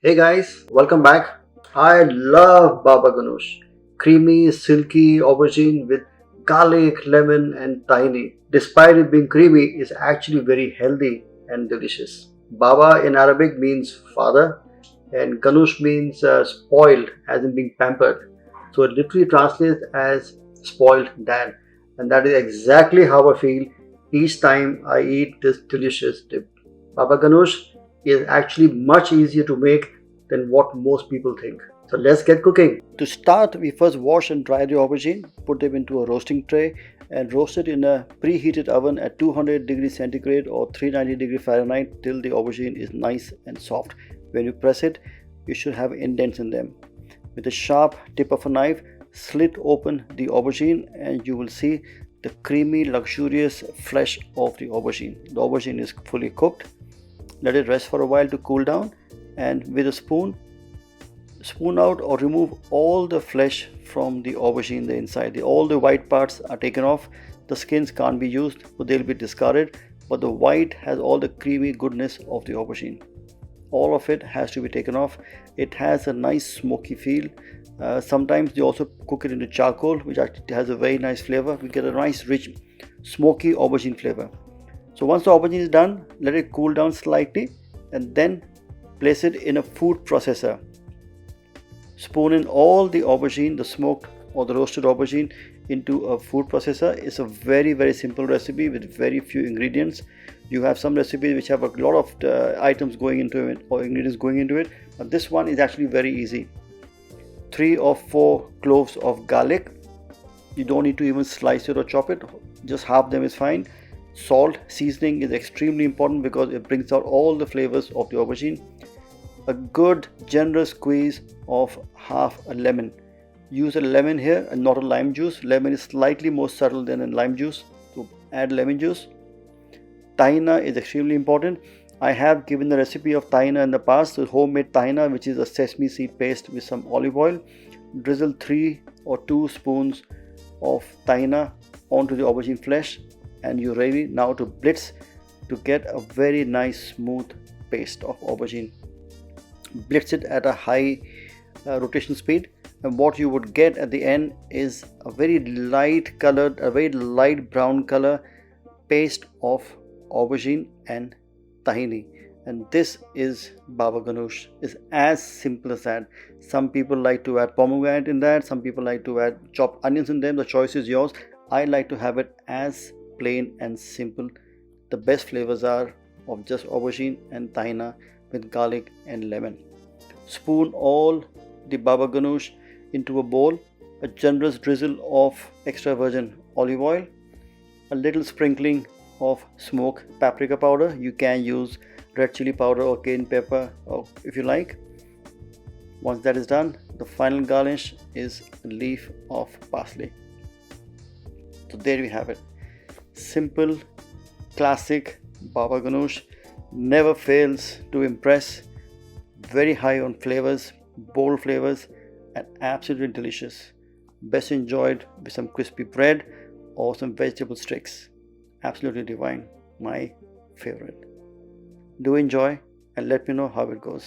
Hey guys, welcome back. I love Baba Ganoush. Creamy, silky aubergine with garlic, lemon, and tahini. Despite it being creamy, it's actually very healthy and delicious. Baba in Arabic means father, and Ganoush means spoiled, as in being pampered. So it literally translates as spoiled dad, and that is exactly how I feel each time I eat this delicious dip. Baba Ganoush is actually much easier to make than what most people think. So let's get cooking. To start, we first wash and dry the aubergine, put them into a roasting tray, and roast it in a preheated oven at 200 degrees centigrade or 390 degrees Fahrenheit till the aubergine is nice and soft. When you press it, you should have indents in them. With a sharp tip of a knife, slit open the aubergine and you will see the creamy, luxurious flesh of the aubergine. The aubergine is fully cooked. Let it rest for a while to cool down, and with a spoon out or remove all the flesh from the aubergine. The inside, all the white parts are taken off. The skins can't be used, so they'll be discarded, but the white has all the creamy goodness of the aubergine. All of it has to be taken off. It has a nice smoky feel. Sometimes they also cook it into charcoal, which actually has a very nice flavor. We get a nice rich smoky aubergine flavor. So once the aubergine is done, let it cool down slightly and then place it in a food processor. Spoon in all the aubergine, the smoked or the roasted aubergine, into a food processor. It's a very simple recipe with very few ingredients. You have some recipes which have a lot of items going into it or ingredients going into it, but this one is actually very easy. 3 or 4 cloves of garlic. You don't need to even slice it or chop it, just half them is fine. Salt, seasoning is extremely important because it brings out all the flavors of the aubergine. A good generous squeeze of half a lemon. Use a lemon here and not a lime juice. Lemon is slightly more subtle than a lime juice, so add lemon juice. Tahina is extremely important. I have given the recipe of tahina in the past. So homemade tahina, which is a sesame seed paste with some olive oil. Drizzle 3 or 2 spoons of tahina onto the aubergine flesh, and you're ready now to blitz to get a very nice smooth paste of aubergine. Blitz it at a high rotation speed, and what you would get at the end is a very light colored, a very light brown color paste of aubergine and tahini. And this is Baba Ganoush. It's as simple as that. Some people like to add pomegranate in that, some people like to add chopped onions in them. The choice is yours. I like to have it as plain and simple. The best flavors are of just aubergine and tahina with garlic and lemon. Spoon all the Baba Ganoush into a bowl. A generous drizzle of extra virgin olive oil, a little sprinkling of smoked paprika powder. You can use red chili powder or cayenne pepper or if you like. Once that is done, the final garnish is a leaf of parsley. So there we have it. Simple, classic Baba Ganoush, never fails to impress. Very high on flavors, bold flavors, and absolutely delicious. Best enjoyed with some crispy bread or some vegetable sticks. Absolutely divine. My favorite. Do enjoy and let me know how it goes.